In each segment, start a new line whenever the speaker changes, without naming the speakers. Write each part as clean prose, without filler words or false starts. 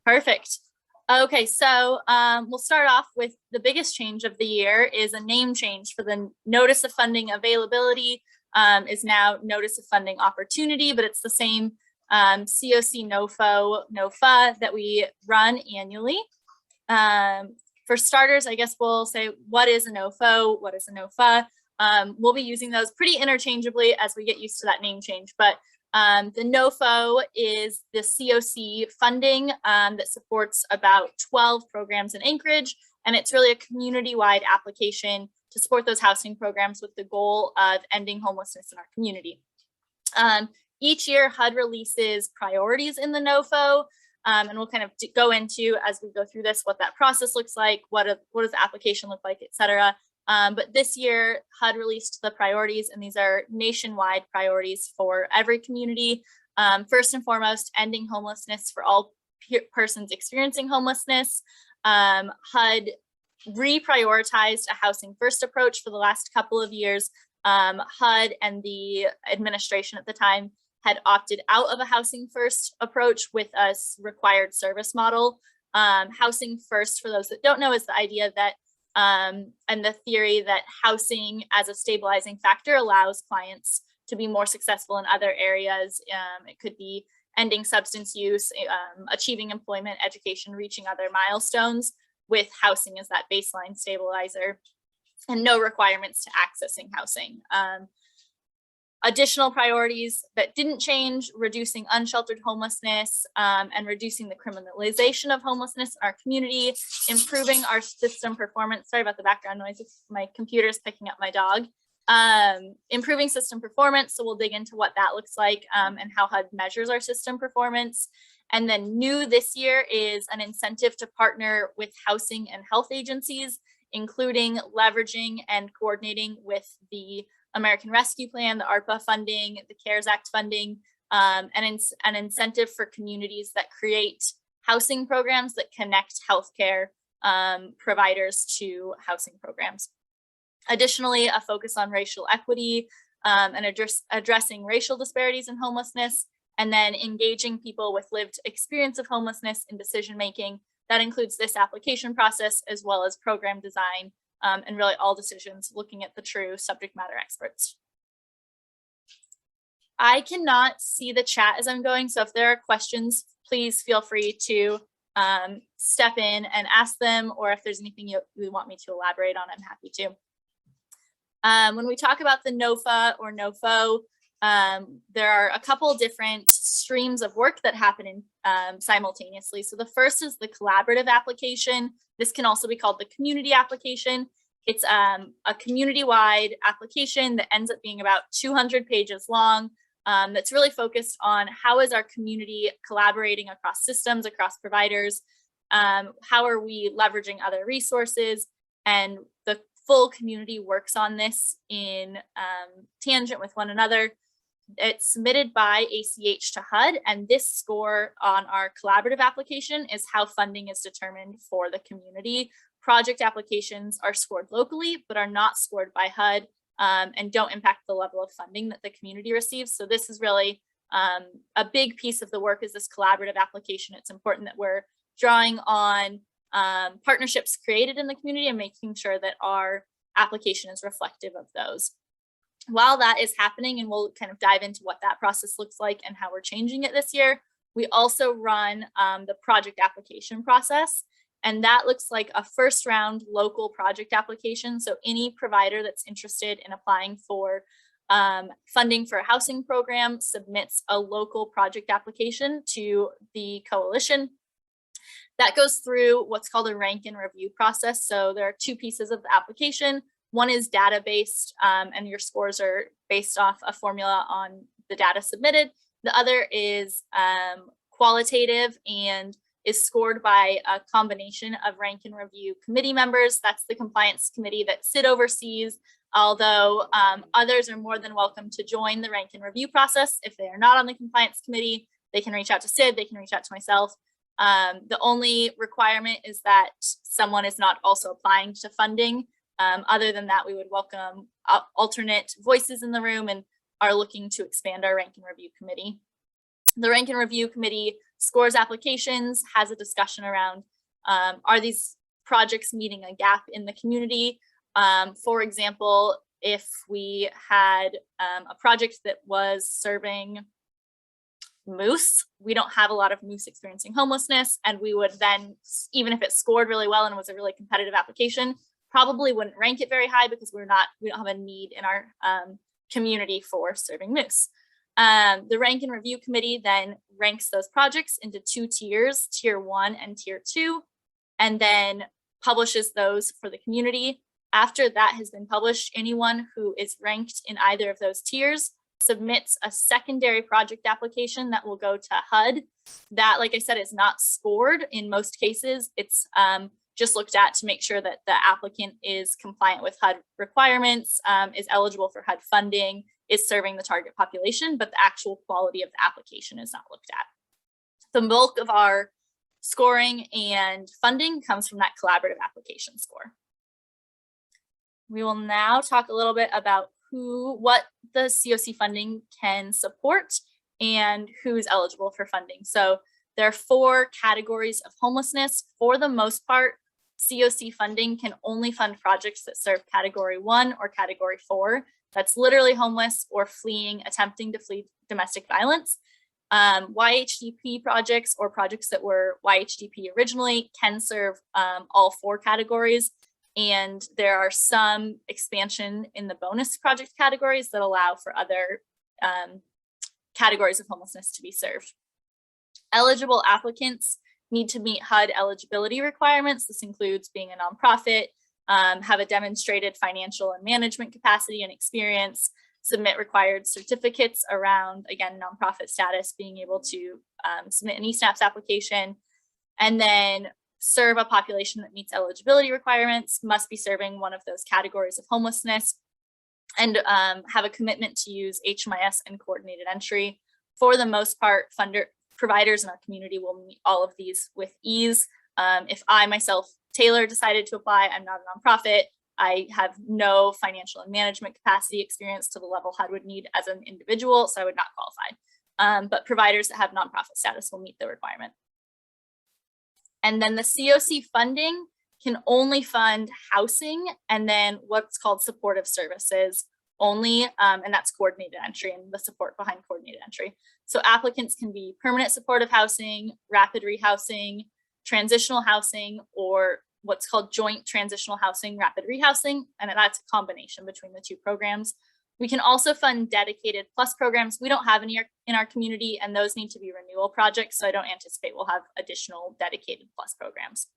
Perfect. Okay, so we'll start off with the biggest change of the year is a name change for the Notice of Funding Availability is now Notice of Funding Opportunity, but it's the same COC NOFA that we run annually. For starters, I guess we'll say, what is a NOFO? What is a NOFA? We'll be using those pretty interchangeably as we get used to that name change, but the NOFO is the COC funding that supports about 12 programs in Anchorage, and it's really a community-wide application to support those housing programs with the goal of ending homelessness in our community. Each year, HUD releases priorities in the NOFO, and we'll kind of go into, as we go through this, what that process looks like, what does the application look like, et cetera. But this year, HUD released the priorities, and these are nationwide priorities for every community. First and foremost, ending homelessness for all persons experiencing homelessness. HUD reprioritized a housing first approach for the last couple of years. HUD and the administration at the time had opted out of a housing first approach with a required service model. Housing first, for those that don't know, is the idea that and the theory that housing as a stabilizing factor allows clients to be more successful in other areas. It could be ending substance use, achieving employment, education, reaching other milestones, with housing as that baseline stabilizer, and no requirements to accessing housing. Additional priorities that didn't change: reducing unsheltered homelessness and reducing the criminalization of homelessness in our community, improving our system performance. Sorry about the background noise, my computer's picking up my dog. Improving system performance, so we'll dig into what that looks like and how HUD measures our system performance. And then new this year is an incentive to partner with housing and health agencies, including leveraging and coordinating with the American Rescue Plan, the ARPA funding, the CARES Act funding, and an incentive for communities that create housing programs that connect healthcare providers to housing programs. Additionally, a focus on racial equity and addressing racial disparities in homelessness, and then engaging people with lived experience of homelessness in decision-making. That includes this application process, as well as program design, and really all decisions, looking at the true subject matter experts. I cannot see the chat as I'm going, so if there are questions, please feel free to step in and ask them, or if there's anything you want me to elaborate on, I'm happy to. When we talk about the NOFA or NOFO, there are a couple different streams of work that happen in, simultaneously. So the first is the collaborative application. This can also be called the community application. It's a community-wide application that ends up being about 200 pages long. That's really focused on how is our community collaborating across systems, across providers, how are we leveraging other resources, and the full community works on this in tangent with one another. It's submitted by ACEH to HUD, and this score on our collaborative application is how funding is determined for the community. Project applications are scored locally, but are not scored by HUD and don't impact the level of funding that the community receives. So this is really a big piece of the work, is this collaborative application. It's important that we're drawing on partnerships created in the community and making sure that our application is reflective of those. While that is happening, and we'll kind of dive into what that process looks like and how we're changing it this year, we also run the project application process. And that looks like a first round local project application. So any provider that's interested in applying for funding for a housing program submits a local project application to the coalition. That goes through what's called a rank and review process. So there are two pieces of the application. One is data-based, and your scores are based off a formula on the data submitted. The other is qualitative and is scored by a combination of rank and review committee members. That's the compliance committee that SID oversees, although others are more than welcome to join the rank and review process. If they are not on the compliance committee, they can reach out to SID, they can reach out to myself. The only requirement is that someone is not also applying to funding. Other than that, we would welcome alternate voices in the room and are looking to expand our rank and review committee. The Rank and Review Committee scores applications, has a discussion around, are these projects meeting a gap in the community? For example, if we had a project that was serving moose, we don't have a lot of moose experiencing homelessness, and we would then, even if it scored really well and was a really competitive application, probably wouldn't rank it very high because we don't have a need in our community for serving moose. The Rank and Review Committee then ranks those projects into 2 tiers, tier 1 and tier 2, and then publishes those for the community. After that has been published, anyone who is ranked in either of those tiers submits a secondary project application that will go to HUD. That, like I said, is not scored in most cases. It's just looked at to make sure that the applicant is compliant with HUD requirements, is eligible for HUD funding, is serving the target population, but the actual quality of the application is not looked at. The bulk of our scoring and funding comes from that collaborative application score. We will now talk a little bit about what the COC funding can support and who's eligible for funding. So there are 4 categories of homelessness. For the most part, COC funding can only fund projects that serve category 1 or category 4. That's literally homeless or attempting to flee domestic violence. YHDP projects or projects that were YHDP originally can serve all 4 categories. And there are some expansion in the bonus project categories that allow for other categories of homelessness to be served. Eligible applicants need to meet HUD eligibility requirements. This includes being a nonprofit, have a demonstrated financial and management capacity and experience, submit required certificates around, again, nonprofit status, being able to submit an eSNAPS application, and then serve a population that meets eligibility requirements, must be serving one of those categories of homelessness, and have a commitment to use HMIS and coordinated entry. For the most part, providers in our community will meet all of these with ease. If I myself, Taylor, decided to apply, I'm not a nonprofit, I have no financial and management capacity experience to the level HUD would need as an individual, so I would not qualify. But providers that have nonprofit status will meet the requirement. And then the COC funding can only fund housing and then what's called supportive services only, and that's coordinated entry and the support behind coordinated entry. So applicants can be permanent supportive housing, rapid rehousing, transitional housing, or what's called joint transitional housing, rapid rehousing, and that's a combination between the 2 programs. We can also fund dedicated plus programs. We don't have any in our community, and those need to be renewal projects, so I don't anticipate we'll have additional dedicated plus programs.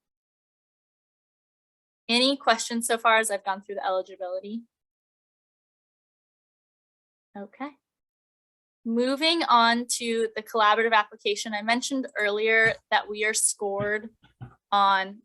Any questions so far as I've gone through the eligibility? Okay. Moving on to the collaborative application, I mentioned earlier that we are scored on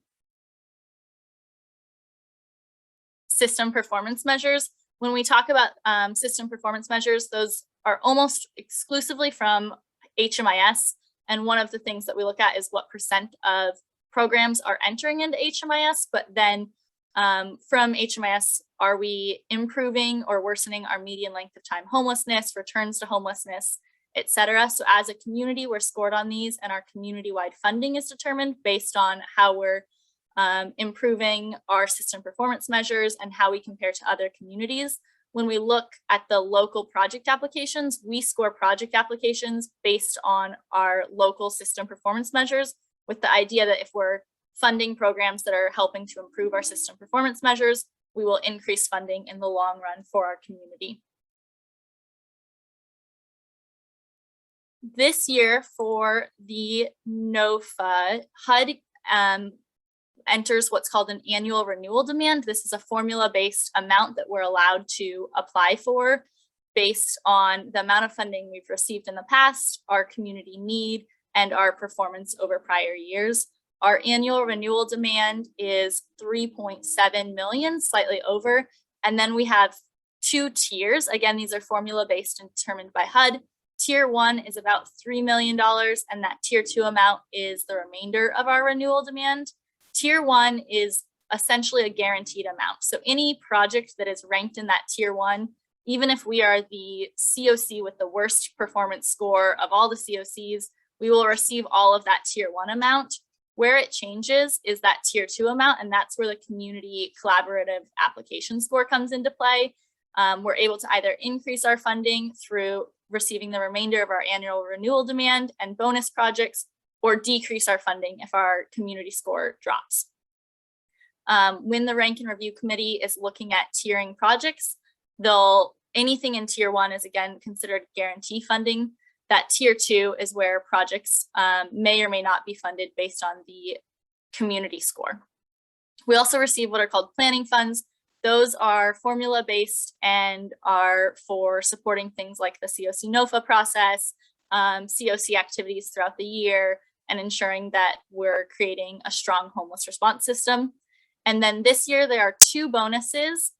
system performance measures. When we talk about system performance measures, those are almost exclusively from HMIS. And one of the things that we look at is what % of programs are entering into HMIS, but then from HMIS, are we improving or worsening our median length of time homelessness, returns to homelessness, etc. So as a community, we're scored on these, and our community-wide funding is determined based on how we're improving our system performance measures and how we compare to other communities. When we look at the local project applications, we score project applications based on our local system performance measures, with the idea that if we're funding programs that are helping to improve our system performance measures, we will increase funding in the long run for our community. This year for the NOFA, HUD enters what's called an annual renewal demand. This is a formula-based amount that we're allowed to apply for based on the amount of funding we've received in the past, our community need, and our performance over prior years. Our annual renewal demand is 3.7 million, slightly over. And then we have 2 tiers. Again, these are formula-based and determined by HUD. Tier 1 is about $3 million, and that tier 2 amount is the remainder of our renewal demand. Tier 1 is essentially a guaranteed amount. So any project that is ranked in that tier 1 even if we are the COC with the worst performance score of all the COCs, we will receive all of that tier 1 amount. Where it changes is that tier 2 amount, and that's where the community collaborative application score comes into play. We're able to either increase our funding through receiving the remainder of our annual renewal demand and bonus projects, or decrease our funding if our community score drops. When the rank and review committee is looking at tiering projects, anything in tier 1 is again considered guarantee funding. That tier 2 is where projects may or may not be funded based on the community score. We also receive what are called planning funds. Those are formula based and are for supporting things like the COC NOFA process, COC activities throughout the year, and ensuring that we're creating a strong homeless response system. And then this year, there are 2 bonuses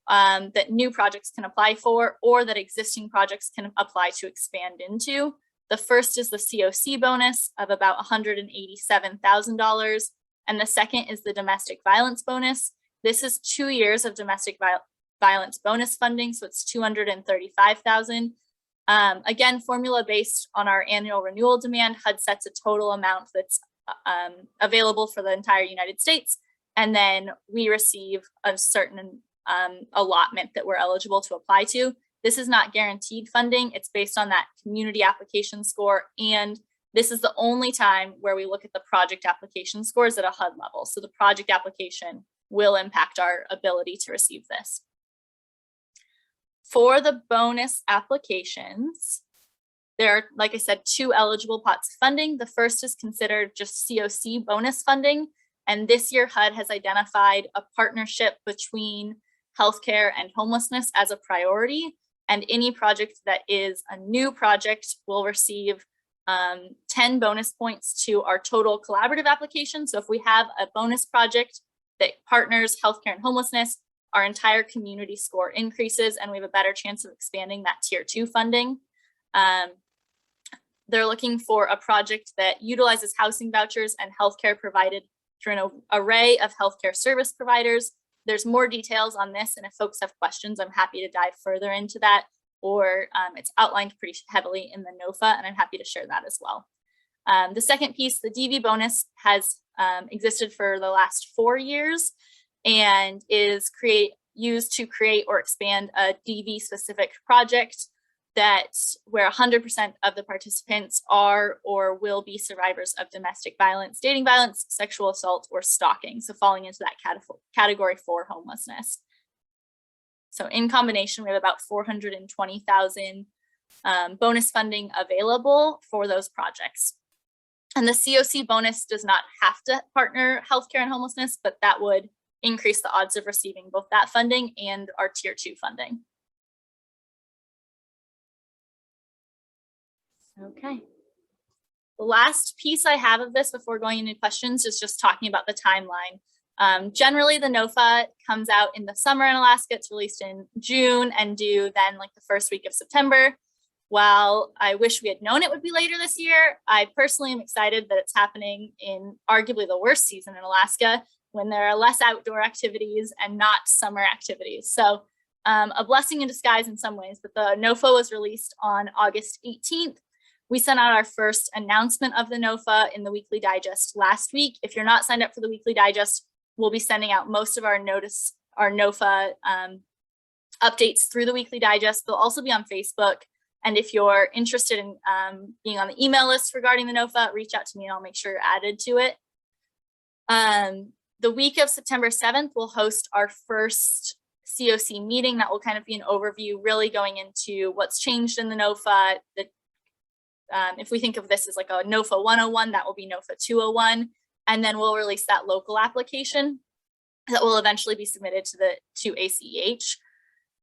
that new projects can apply for, or that existing projects can apply to expand into. The first is the COC bonus of about $187,000. And the second is the domestic violence bonus. This is 2 years of domestic violence bonus funding, so it's $235,000. Again, formula based on our annual renewal demand. HUD sets a total amount that's available for the entire United States, and then we receive a certain allotment that we're eligible to apply to. This is not guaranteed funding. It's based on that community application score, and this is the only time where we look at the project application scores at a HUD level. So the project application will impact our ability to receive this. For the bonus applications, there are, like I said, 2 eligible pots of funding. The first is considered just COC bonus funding. And this year, HUD has identified a partnership between healthcare and homelessness as a priority. And any project that is a new project will receive 10 bonus points to our total collaborative application. So if we have a bonus project that partners healthcare and homelessness, our entire community score increases, and we have a better chance of expanding that tier 2 funding. They're looking for a project that utilizes housing vouchers and healthcare provided through an array of healthcare service providers. There's more details on this, and if folks have questions, I'm happy to dive further into that, or it's outlined pretty heavily in the NOFA, and I'm happy to share that as well. The second piece, the DV bonus, has existed for the last 4 years and is used to create or expand a DV specific project where 100% of the participants are or will be survivors of domestic violence, dating violence, sexual assault, or stalking. So falling into that category 4 homelessness. So in combination, we have about $420,000 bonus funding available for those projects. And the COC bonus does not have to partner healthcare and homelessness, but that would increase the odds of receiving both that funding and our tier 2 funding. Okay. The last piece I have of this before going into questions is just talking about the timeline. Generally, the NOFA comes out in the summer in Alaska. It's released in June and due then like the first week of September. While I wish we had known it would be later this year, I personally am excited that it's happening in arguably the worst season in Alaska, when there are less outdoor activities and not summer activities. So a blessing in disguise in some ways, but the NOFA was released on August 18th. We sent out our first announcement of the NOFA in the Weekly Digest last week. If you're not signed up for the Weekly Digest, we'll be sending out most of our NOFA updates through the Weekly Digest. They'll also be on Facebook. And if you're interested in being on the email list regarding the NOFA, reach out to me and I'll make sure you're added to it. The week of September 7th, we'll host our first COC meeting. That will kind of be an overview, really going into what's changed in the NOFA. If we think of this as like a NOFA 101, that will be NOFA 201. And then we'll release that local application that will eventually be submitted to ACEH.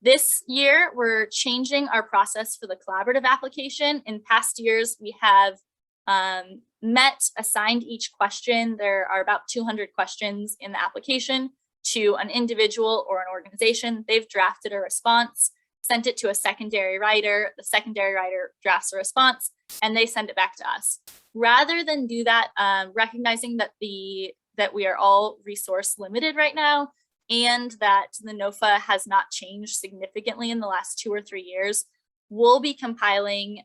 This year, we're changing our process for the collaborative application. In past years, we have assigned each question. There are about 200 questions in the application to an individual or an organization. They've drafted a response, sent it to a secondary writer. The secondary writer drafts a response, and they send it back to us. Rather than do that, recognizing that we are all resource limited right now, and that the NOFA has not changed significantly in the last 2 or 3 years, we'll be compiling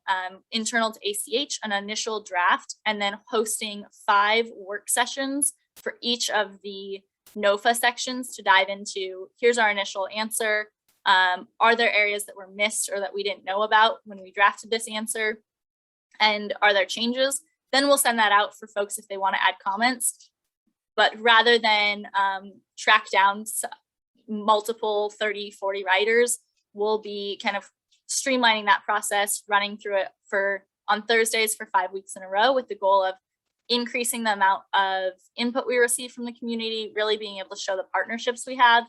internal to ACEH an initial draft and then hosting 5 work sessions for each of the NOFA sections to dive into, here's our initial answer. Are there areas that were missed or that we didn't know about when we drafted this answer? And are there changes? Then we'll send that out for folks if they want to add comments. But rather than track down multiple 30, 40 writers, we'll be kind of streamlining that process, running through it on Thursdays for 5 weeks in a row with the goal of increasing the amount of input we receive from the community, really being able to show the partnerships we have,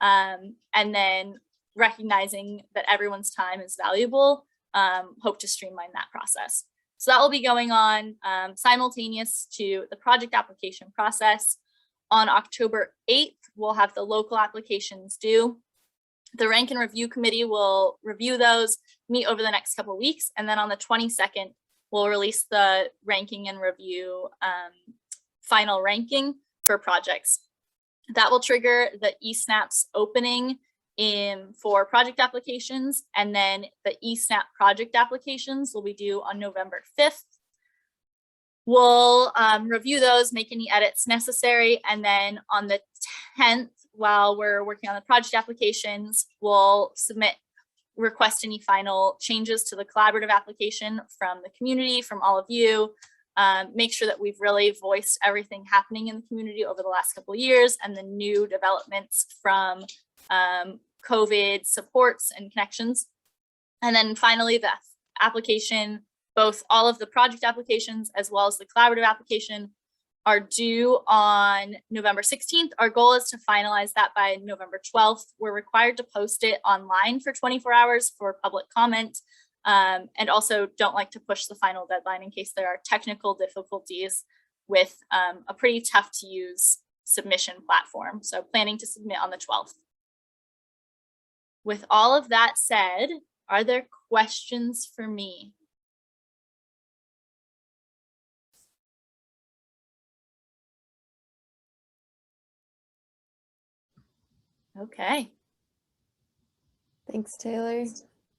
and then recognizing that everyone's time is valuable, hope to streamline that process. So that will be going on simultaneous to the project application process. On October 8th, we'll have the local applications due. The rank and review committee will review those, meet over the next couple of weeks, and then on the 22nd, we'll release the ranking and review final ranking for projects. That will trigger the eSNAPs opening for project applications, and then the eSNAP project applications will be due on November 5th. We'll review those, make any edits necessary, and then on the 10th, while we're working on the project applications, we'll request any final changes to the collaborative application from the community, from all of you, make sure that we've really voiced everything happening in the community over the last couple of years and the new developments from COVID supports and connections. And then finally, the application, both all of the project applications as well as the collaborative application are due on November 16th. Our goal is to finalize that by November 12th. We're required to post it online for 24 hours for public comment, and also don't like to push the final deadline in case there are technical difficulties with a pretty tough to use submission platform. So planning to submit on the 12th. With all of that said, are there questions for me? Okay.
Thanks, Taylor.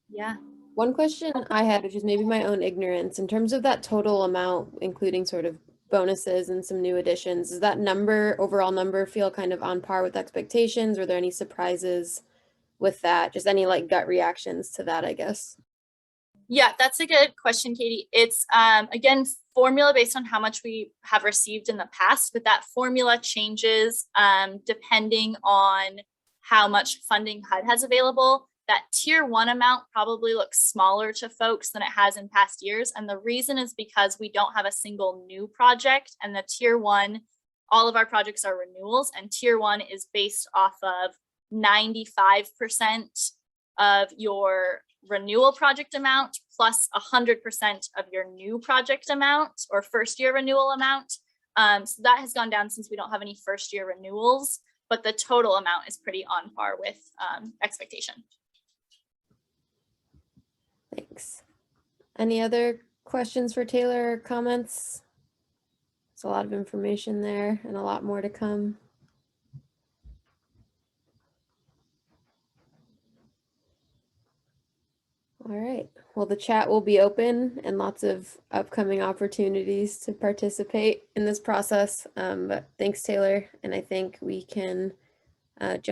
Yeah.
One question I had, which is maybe my own ignorance, in terms of that total amount, including sort of bonuses and some new additions, does that overall number feel kind of on par with expectations? Were there any surprises with that? Just any like gut reactions to that, I guess?
Yeah, that's a good question, Katie. It's again, formula based on how much we have received in the past, but that formula changes depending on how much funding HUD has available. That tier 1 amount probably looks smaller to folks than it has in past years. And the reason is because we don't have a single new project, and the tier 1, all of our projects are renewals, and tier 1 is based off of 95% of your renewal project amount plus 100% of your new project amount or first year renewal amount. So that has gone down since we don't have any first year renewals, but the total amount is pretty on par with expectation.
Thanks. Any other questions for Taylor or comments? There's a lot of information there and a lot more to come. All right. Well, the chat will be open and lots of upcoming opportunities to participate in this process. But thanks, Taylor. And I think we can jump